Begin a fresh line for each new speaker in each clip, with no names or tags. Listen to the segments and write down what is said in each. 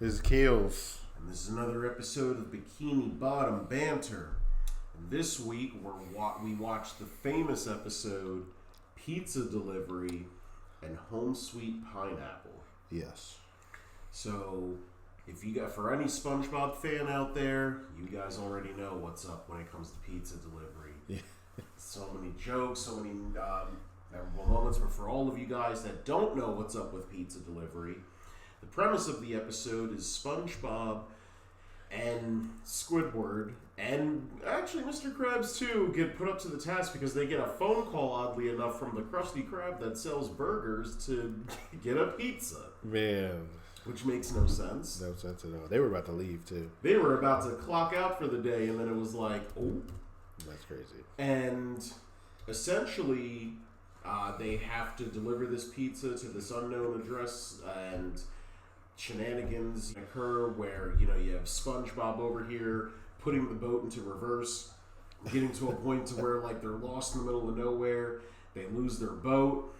This is Kills.
And this is another episode of Bikini Bottom Banter. And this week, we watched the famous episode, Pizza Delivery and Home Sweet Pineapple.
Yes.
So, if you got, for any Spongebob fan out there, you guys already know what's up when it comes to pizza delivery.
Yeah.
So many jokes, so many memorable moments. But for all of you guys that don't know what's up with pizza delivery, the premise of the episode is SpongeBob and Squidward, and actually Mr. Krabs too, get put up to the task because they get a phone call, oddly enough, from the Krusty Krab that sells burgers to get a pizza.
Man.
Which makes no sense.
No sense at all. They were about to leave too.
They were about to clock out for the day, and then it was like, oh.
That's crazy.
And essentially, they have to deliver this pizza to this unknown address, and shenanigans occur where, you have SpongeBob over here putting the boat into reverse, getting to a point to where, like, they're lost in the middle of nowhere. They lose their boat.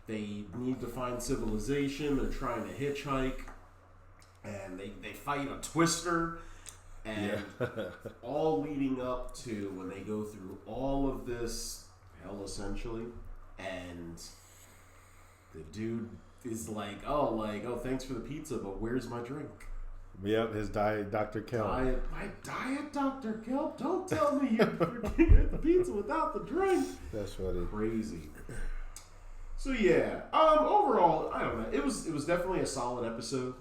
They need to find civilization. They're trying to hitchhike. And they fight a twister. And all leading up to when they go through all of this hell, essentially. And the dude is like, oh, thanks for the pizza, but where's my drink?
Yep, his diet Dr. Kelp.
My diet Dr. Kelp? Don't tell me you get the pizza without the drink.
That's funny.
Crazy. So yeah, overall, I don't know. It was definitely a solid episode.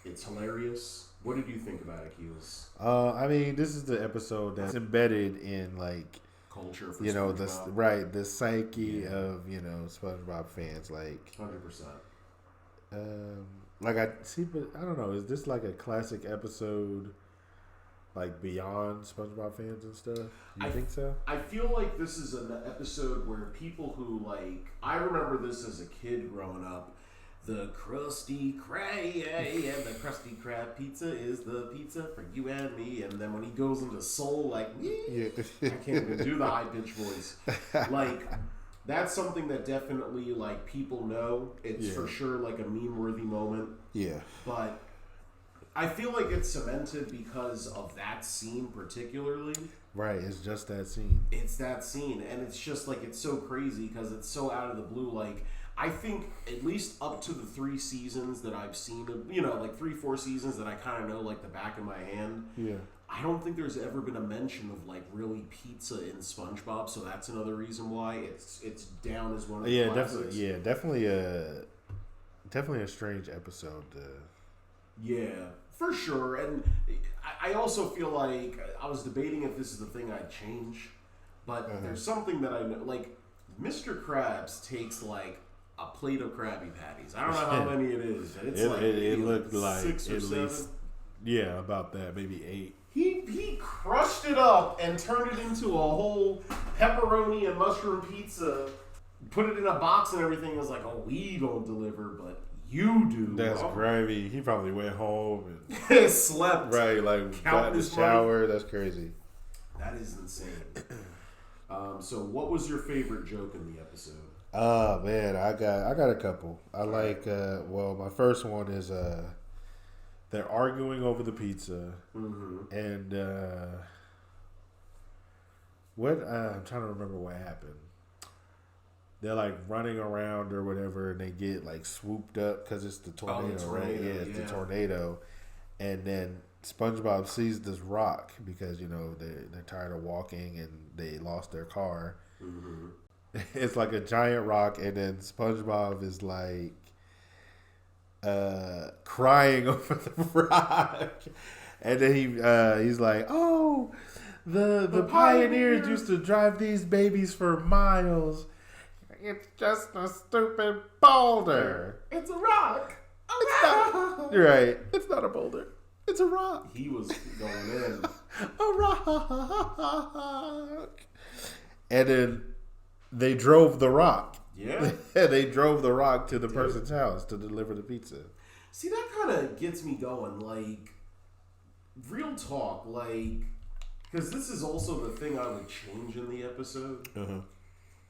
It's hilarious. What did you think about it, Keels?
I mean, this is the episode that's embedded in, like,
culture for
SpongeBob. the psyche of, SpongeBob fans, like
100%.
Like, but I don't know, is this like a classic episode, like, beyond SpongeBob fans and stuff? You think so?
I feel like this is an episode where people who, like, I remember this as a kid growing up. The Krusty Krab and the Krusty Krab pizza is the pizza for you and me. And then when he goes into soul, like, I can't even do the high pitched voice. Like, that's something that definitely, like, people know. It's for sure like a meme worthy moment. Yeah. But I feel like it's cemented because of that scene particularly.
Right, it's just that scene.
It's that scene, and it's just like, it's so crazy because it's so out of the blue. Like, I think at least up to the 3 seasons that I've seen, like 3-4 seasons that I kind of know like the back of my hand. Yeah. I don't think there's ever been a mention of, like, really pizza in SpongeBob, so that's another reason why it's down as one of the classics.
Definitely a strange episode.
Yeah, for sure. And I also feel like I was debating if this is the thing I'd change, but there's something that I know, like, Mr. Krabs takes, like, a plate of Krabby Patties. I don't know how many it is, but it's
it looked like
6 or 7.
Least, about that, maybe 8.
He crushed it up and turned it into a whole pepperoni and mushroom pizza, put it in a box and everything. It was like, oh, we don't deliver, but you do.
That's gravy. He probably went home and
slept.
Right, like got in the shower. Money. That's crazy.
That is insane. So what was your favorite joke in the episode?
Oh man, I got a couple. I like my first one is they're arguing over the pizza, and I'm trying to remember what happened. They're like running around or whatever, and they get like swooped up because it's the tornado, right? Yeah, it's the tornado, and then SpongeBob sees this rock because they're tired of walking and they lost their car. Mm-hmm. It's like a giant rock, and then SpongeBob is like crying over the rock, and then he's like, "Oh, the pioneers used to drive these babies for miles. It's just a stupid boulder.
It's a rock.
You're right. It's not a boulder. It's a rock."
He was going in.
A rock. And then they drove the rock. Yeah. They drove the rock to the person's house to deliver the pizza.
See, that kind of gets me going. Like, real talk. Like, because this is also the thing I would change in the episode.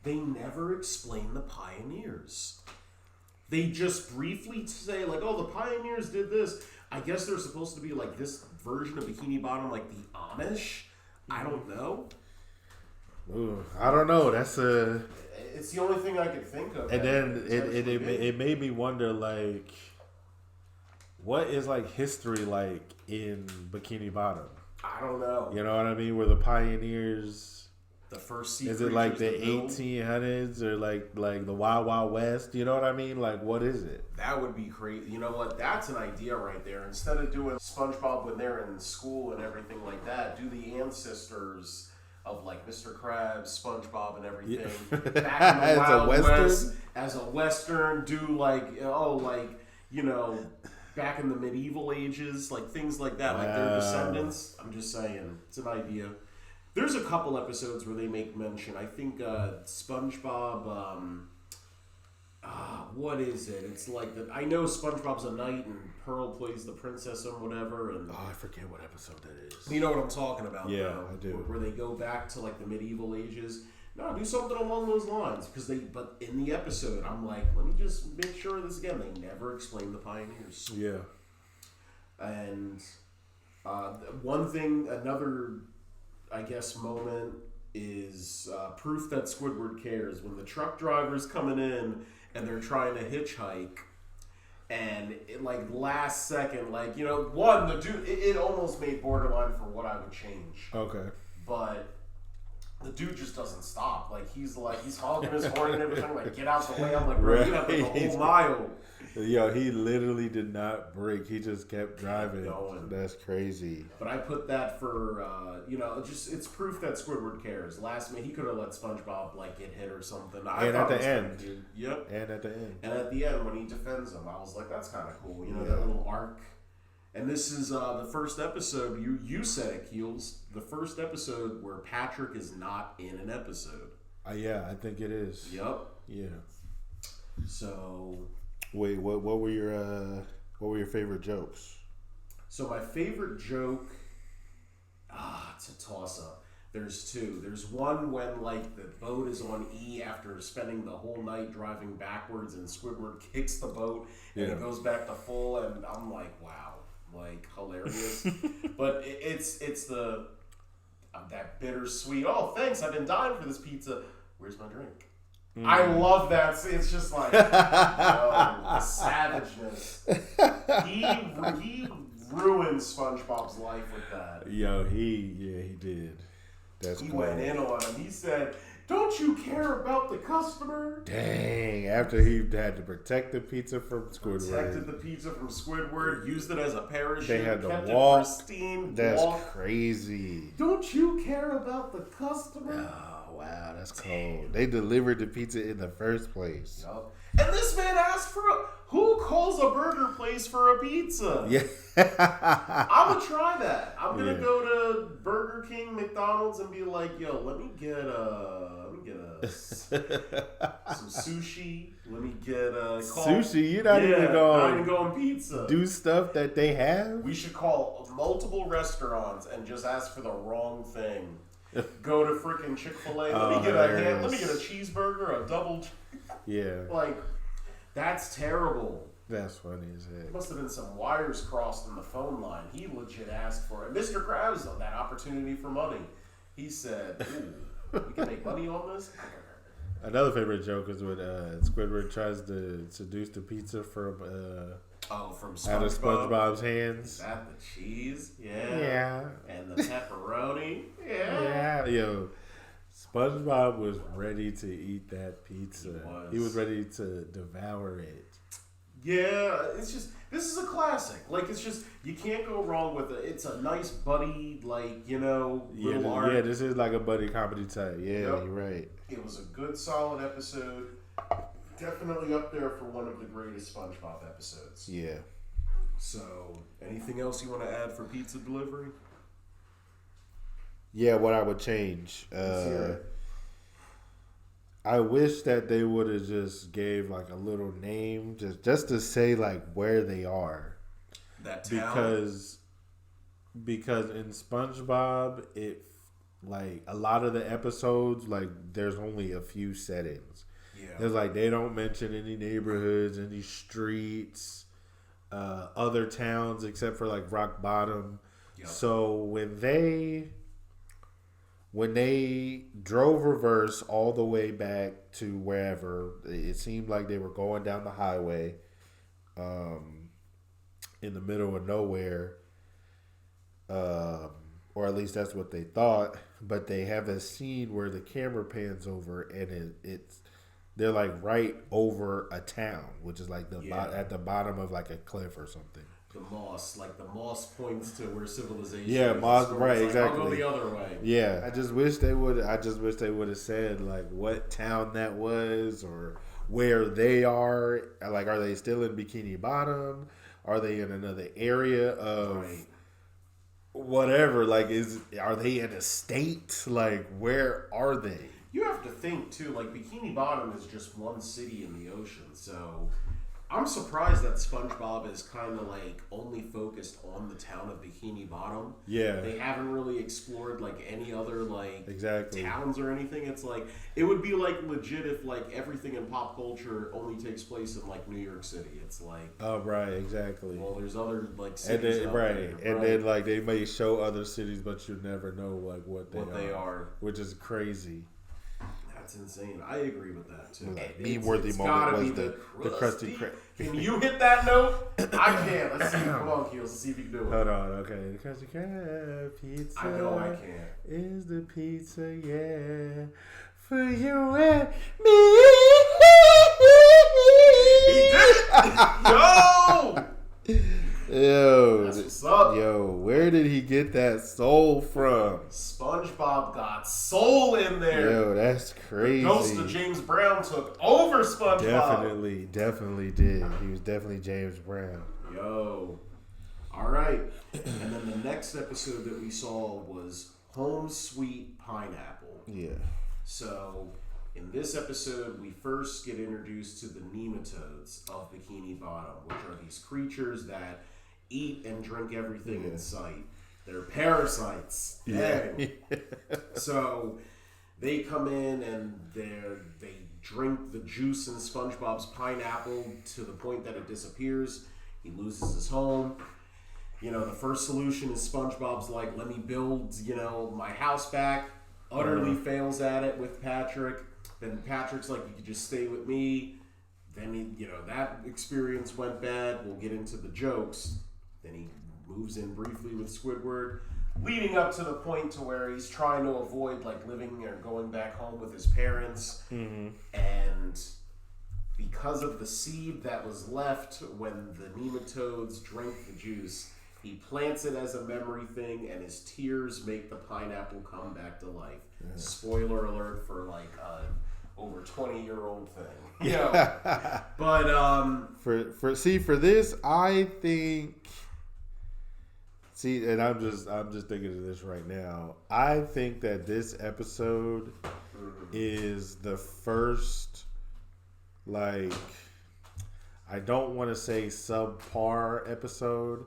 They never explain the pioneers. They just briefly say, like, oh, the pioneers did this. I guess they're supposed to be like this version of Bikini Bottom, like the Amish. I don't know.
Ooh, I don't know. That's a.
It's the only thing I could think of.
And then it made me wonder, like, what is like history like in Bikini Bottom?
I don't know.
You know what I mean? Were the pioneers?
The first sea
is it like the 1800s or like the Wild Wild West? You know what I mean? Like, what is it?
That would be crazy. You know what? That's an idea right there. Instead of doing SpongeBob when they're in school and everything like that, do the ancestors of like Mr. Krabs, SpongeBob, and everything back in the Wild West as a Western. Do like back in the medieval ages, like things like that, like their descendants. I'm just saying, it's an idea. There's a couple episodes where they make mention. I think SpongeBob. What is it? It's like that. I know SpongeBob's a knight and Pearl plays the princess or whatever. And
I forget what episode that is.
You know what I'm talking about?
Yeah,
though,
I do.
Where they go back to like the medieval ages. No, do something along those lines But in the episode, I'm like, let me just make sure of this again. They never explain the pioneers.
Yeah.
And another, I guess, moment is proof that Squidward cares when the truck driver's coming in and they're trying to hitchhike, and last second, the dude, it almost made borderline for what I would change.
Okay.
But the dude just doesn't stop. He's honking his horn and everything. Like, get out the way. I'm like, bro, you have a whole mile.
Yo, he literally did not brake. He just kept driving. That's crazy.
But I put that for, it's proof that Squidward cares. Last minute, he could have let SpongeBob, get hit or something.
And at the end.
Yep.
And at the end.
And at the end, when he defends him, I was like, that's kind of cool. That little arc. And this is the first episode. You said it, Keels. The first episode where Patrick is not in an episode.
Yeah, I think it is.
Yep.
Yeah.
So...
Wait, what were your favorite jokes?
So my favorite joke, it's a toss-up. There's two. There's one when the boat is on E after spending the whole night driving backwards, and Squidward kicks the boat and it goes back to full, and I'm like, wow, hilarious. But it's that bittersweet. Oh, thanks, I've been dying for this pizza. Where's my drink? I love that. It's just the savageness. He ruined SpongeBob's life with that.
Yo, he did. He
went in on him. He said, "Don't you care about the customer?"
Dang! After he had to protect the pizza from Squidward.
Protected the pizza from Squidward. Used it as a parachute.
They had to
kept
walk.
It pristine.
That's crazy.
Don't you care about the customer?
Oh, wow, that's cold. They delivered the pizza in the first place.
Yep. And this man asked for who calls a burger place for a pizza?
Yeah.
I'm gonna try that. I'm gonna go to Burger King, McDonald's, and be like, "Yo, let me get some sushi. Let me get
sushi. You're not even
going pizza.
Do stuff that they have.
We should call multiple restaurants and just ask for the wrong thing. Go to freaking Chick-fil-A. Let me get a cheeseburger, a double.
Yeah.
That's terrible.
That's funny as heck.
There must have been some wires crossed in the phone line. He legit asked for it. Mr. Krabs, though, that opportunity for money. He said, "Ooh, we can make money on this."
Another favorite joke is when Squidward tries to seduce the pizza from
from SpongeBob.
out of SpongeBob's hands.
Is that the cheese? Yeah.
Yeah.
And the pepperoni?
Yeah. Yo, SpongeBob was ready to eat that pizza. He was ready to devour it.
Yeah, it's just, this is a classic. It's just, you can't go wrong with it. It's a nice buddy, little art.
Yeah, this is like a buddy comedy type. Yeah,
Yep.
You're right.
It was a good, solid episode. Definitely up there for one of the greatest SpongeBob episodes.
Yeah.
So, anything else you want to add for pizza delivery?
Yeah, what I would change. I wish that they would have just gave a little name, just to say where they are.
That town.
Because in SpongeBob, it a lot of the episodes there's only a few settings.
Yeah.
There's they don't mention any neighborhoods, any streets. other towns except for like Rock Bottom.
Yep.
So when they drove reverse all the way back to wherever, it seemed like they were going down the highway, in the middle of nowhere, or at least that's what they thought. But they have a scene where the camera pans over, and they're like right over a town, which is like at the bottom of like a cliff or something.
The moss points to where civilization.
Yeah, moss, right,
like,
exactly.
I'll go the other way.
Yeah, I just wish they would have said like what town that was or where they are. Like, are they still in Bikini Bottom? Are they in another area of whatever? Like, are they in a state? Like, where are they?
You have to think too. Like, Bikini Bottom is just one city in the ocean, so I'm surprised that SpongeBob is kind of like only focused on the town of Bikini Bottom.
Yeah.
They haven't really explored like any other like
exactly
towns or anything. It's like it would be like legit if like everything in pop culture only takes place in like New York City. It's like,
oh right, exactly.
Well, there's other like cities
and then,
out
right.
there,
and then like they may show other cities, but you never know like what they are, which is crazy.
That's insane. I agree with that too.
Meme-worthy moment was the Krusty Krab.
Can you hit that note? I can. Let's see. Come on, Keels. Let's see if you can do it.
Hold on. Okay. The Krusty Krab pizza.
I know I can't.
Is the pizza, yeah, for you and me.
He did it! Yo!
Yo,
that's what's up.
Yo, where did he get that soul from?
SpongeBob got soul in there.
Yo, that's crazy.
The ghost of James Brown took over SpongeBob.
Definitely did. He was definitely James Brown.
Yo. All right. And then the next episode that we saw was Home Sweet Pineapple.
Yeah.
So in this episode, we first get introduced to the nematodes of Bikini Bottom, which are these creatures that eat and drink everything in sight. They're parasites. Dang. Yeah. So they come in and they drink the juice in SpongeBob's pineapple to the point that it disappears. He loses his home. You know, the first solution is SpongeBob's like, let me build, my house back. Utterly fails at it with Patrick. Then Patrick's like, you could just stay with me. Then, that experience went bad. We'll get into the jokes. Then he moves in briefly with Squidward, leading up to the point to where he's trying to avoid, like, living or going back home with his parents. Mm-hmm. And because of the seed that was left when the nematodes drank the juice, he plants it as a memory thing, and his tears make the pineapple come back to life. Yeah. Spoiler alert for, like, over 20-year-old thing. Yeah. But
for this, I think. See, and I'm just thinking of this right now. I think that this episode is the first, like, I don't want to say subpar episode.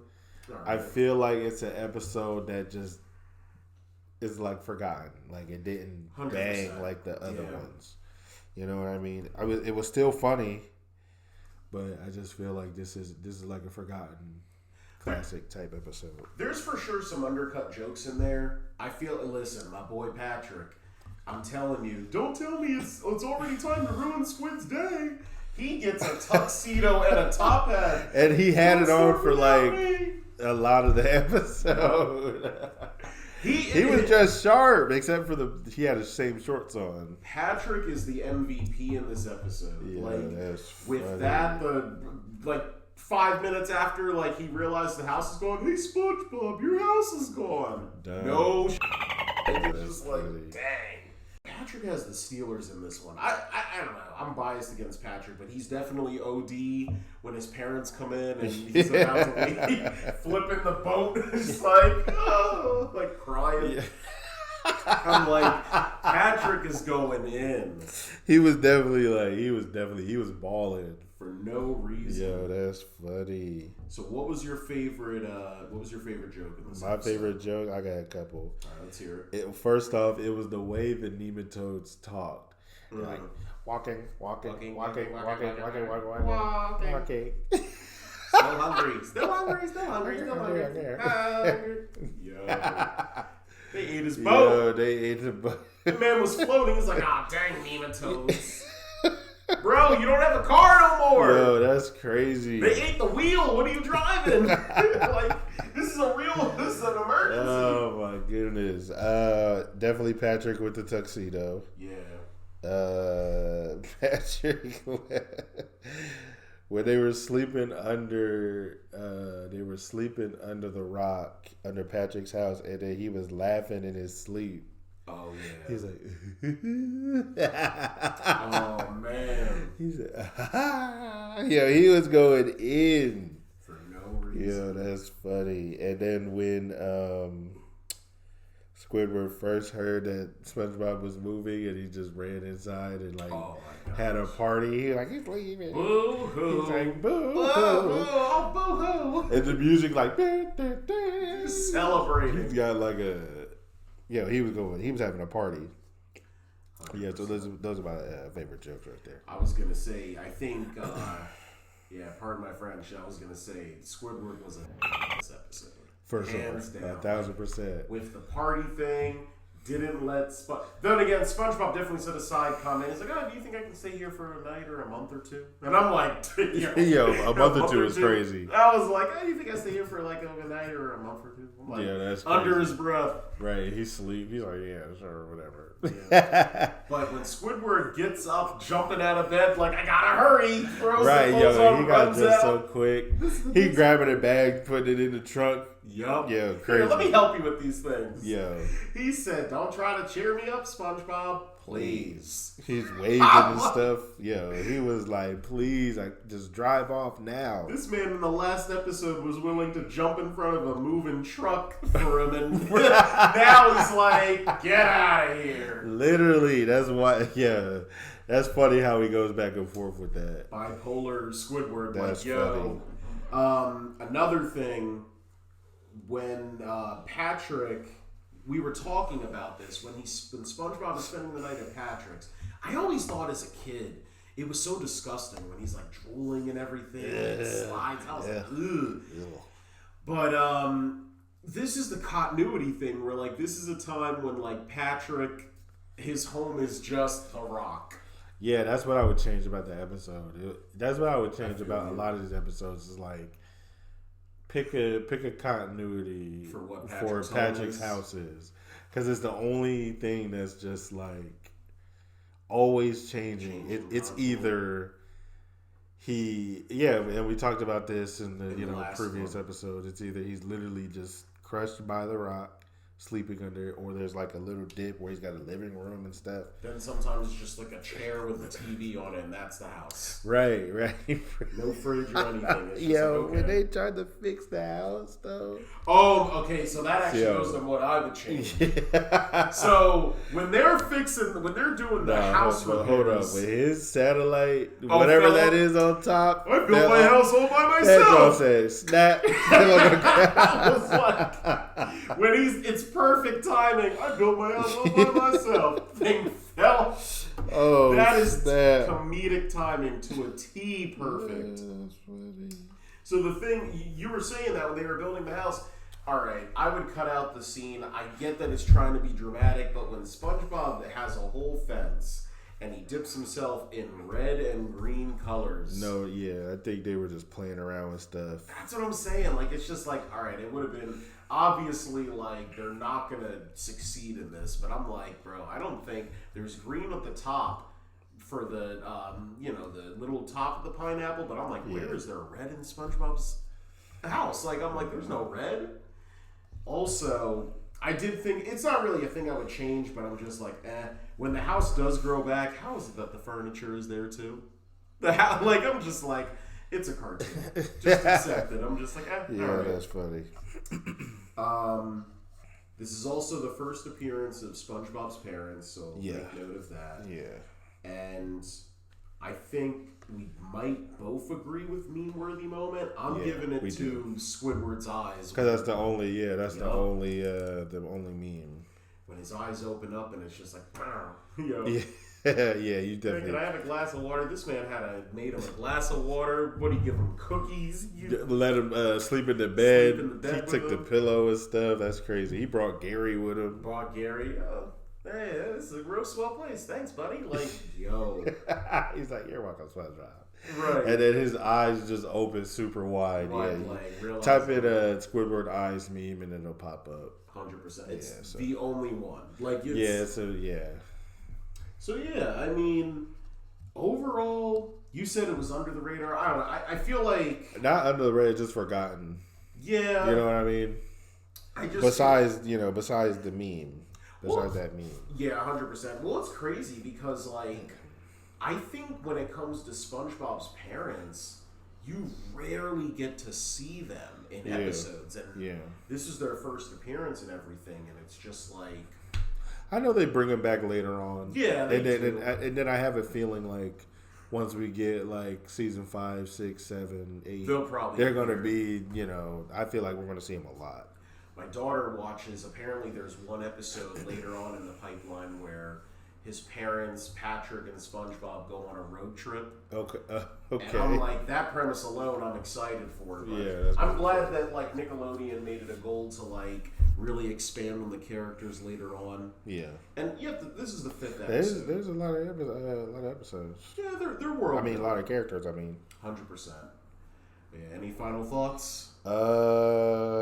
Right. I feel like it's an episode that just is like forgotten. Like it didn't 100%. Bang like the other ones. You know what I mean? It was still funny, but I just feel like this is like a forgotten classic type episode.
There's for sure some undercut jokes in there. Listen, my boy Patrick, I'm telling you, don't tell me it's already time to ruin Squid's day. He gets a tuxedo and a top hat.
And he had it on for like a lot of the episode. He was just sharp, except for he had the same shorts on.
Patrick is the MVP in this episode.
Yeah, that's
with
funny.
That 5 minutes after he realized the house is gone. Hey SpongeBob, your house is gone.
Dumb.
No, it's just like dang. Patrick has the Steelers in this one. I don't know. I'm biased against Patrick, but he's definitely OD when his parents come in and he's about to leave, flipping the boat, just like crying. Yeah. I'm like, Patrick is going in.
He was definitely balling
for no reason.
Yo, that's funny.
So, what was your favorite joke in this
My
episode?
favorite joke, I got a couple.
All right, let's hear it.
First off, it was the way the nematodes talked. Like walking.
Still hungry. Still hungry. Still hungry. Still hungry. Yo. They ate his boat.
Yo, they ate the boat.
The man was floating. He's like, ah, dang nematodes. Bro, you don't have a car no more.
Yo, that's crazy.
They ate the wheel. What are you driving? Like, this is an emergency.
Oh my goodness. Definitely Patrick with the tuxedo.
Yeah.
Patrick when they were sleeping under the rock under Patrick's house, and then he was laughing in his sleep.
Oh yeah.
He's like
oh man.
He's like yo, he was going in
for no reason.
Yo, that's funny. And then when Squidward first heard that SpongeBob was moving, and he just ran inside and like had a party. He's leaving.
Boo hoo.
He's like boo hoo.
Oh, boo hoo.
And the music like
celebrating.
He's got like a he was having a party. 100%. Yeah, so those are my favorite jokes right there.
I was gonna say, I think pardon my French, I was gonna say Squidward was a this episode.
For sure.
Hands down.
1,000%.
With the party thing, didn't let then again, SpongeBob definitely said a side comment. He's like, oh, do you think I can stay here for a night or a month or two? And I'm like,
yo, a month or two is crazy.
I was like, oh, do you think I stay here for like a night or a month or two? I'm like,
yeah, that's crazy.
under his breath.
Right, he's asleep. He's like, yeah, sure, whatever.
Yeah. But when Squidward gets up, jumping out of bed, like, I gotta hurry, throws
right,
the clothes on,
he got
runs
dressed
out.
so quick. He grabbing a bag, putting it in the trunk.
Yup.
Yeah, crazy.
Here, let me help you with these things.
Yo.
He said, don't try to cheer me up, SpongeBob. Please.
He's waving and stuff. Yo, he was like, please, just drive off now.
This man in the last episode was willing to jump in front of a moving truck for him, and now he's like, get out of here.
Literally, that's why, yeah. That's funny how he goes back and forth with that.
Bipolar Squidward,
that's
like, yo. Another thing, when Patrick... We were talking about this when SpongeBob is spending the night at Patrick's. I always thought as a kid it was so disgusting when he's like drooling and everything and it slides. I was like, ugh. But this is the continuity thing where like this is a time when like Patrick, his home is just the Rock.
Yeah, that's what I would change about the episode. That's what I would change about a lot of these episodes. Is like. Pick a continuity
for what
Patrick's house is, because it's the only thing that's just like always changing. It's either and we talked about this in the previous episode. It's either he's literally just crushed by the Rock, sleeping under it, or there's like a little dip where he's got a living room and stuff.
Then sometimes it's just like a chair with a TV on it, and that's the house.
Right.
No fridge or anything. It's just
yo,
like, okay.
when they tried to fix the house, though.
Oh, okay. So that actually goes to what I would change. Yeah. So when they're doing the house repairs,
hold up, with his satellite, whatever that is on top.
I built my house all by myself.
That's what I'm saying. Snap.
I was like, when it's perfect timing. I built my house all by myself. Thing fell.
Oh,
that is comedic timing to a T. Perfect.
Yeah, that's funny.
So the thing you were saying that when they were building the house. All right, I would cut out the scene. I get that it's trying to be dramatic, but when SpongeBob has a whole fence and he dips himself in red and green colors.
No, yeah, I think they were just playing around with stuff.
That's what I'm saying. Like, it's just like, all right, it would have been obviously like they're not gonna succeed in this, but I'm like, bro, I don't think there's green at the top for the the little top of the pineapple, but I'm like, where is there red in SpongeBob's house? Like, I'm like, there's no red. Also, I did think it's not really a thing I would change, but I'm just like, when the house does grow back, how is it that the furniture is there too? The house, like, I'm just like, it's a cartoon. Just accept it. I'm just like,
yeah,
all right.
That's funny.
This is also the first appearance of SpongeBob's parents, so make note of that.
Yeah.
And I think we might both agree with meme-worthy moment. I'm giving it to Squidward's eyes.
Because that's the only, the only meme.
when his eyes open up and it's just like, you know.
Yeah, you definitely.
Can I have a glass of water? This man made him a glass of water. What do you give him? Cookies?
Let him sleep in the bed. He took the pillow and stuff. That's crazy. He brought Gary with him.
Hey, this is a real swell place. Thanks, buddy. Like, yo.
He's like, you're welcome, SpongeBob.
Right.
And then his eyes just open super wide. Type in a Squidward eyes meme and then it'll pop up.
100%. It's the only one. Like, it's, So yeah, I mean, overall, you said it was under the radar. I don't know. I feel like
not under the radar, just forgotten.
Yeah,
you know what I mean. Besides the meme, that meme.
Yeah, 100%. Well, it's crazy because like I think when it comes to SpongeBob's parents, you rarely get to see them in episodes, and this is their first appearance and everything, and it's just like.
I know they bring him back later on.
Yeah,
and then I have a feeling like once we get like season 5, 6, 7, 8, they're going to be, I feel like we're going to see him a lot.
My daughter watches. Apparently, there's one episode later on in the pipeline where his parents, Patrick and SpongeBob, go on a road trip.
Okay.
And I'm like, that premise alone, I'm excited for it.
Yeah,
I'm glad that like Nickelodeon made it a goal to like really expand on the characters later on.
Yeah.
And this is the 5th episode.
There's a lot of episodes.
Yeah, they're world.
I mean, a lot of characters.
100%. Yeah. Any final thoughts?
No,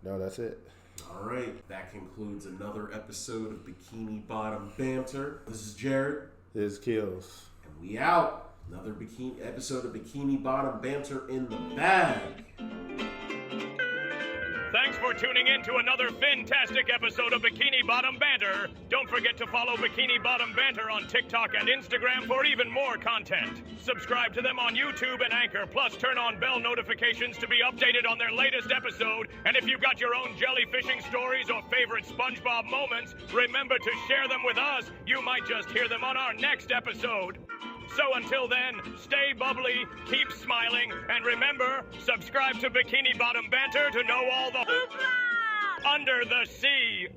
that's it.
All right, that concludes another episode of Bikini Bottom Banter. This is Jared.
This is Kills.
And we out. Another episode of Bikini Bottom Banter in the bag.
Thanks for tuning in to another fantastic episode of Bikini Bottom Banter. Don't forget to follow Bikini Bottom Banter on TikTok and Instagram for even more content. Subscribe to them on YouTube and Anchor, plus turn on bell notifications to be updated on their latest episode. And if you've got your own jellyfishing stories or favorite SpongeBob moments, remember to share them with us. You might just hear them on our next episode. So until then, stay bubbly, keep smiling, and remember, subscribe to Bikini Bottom Banter to know all the under the sea.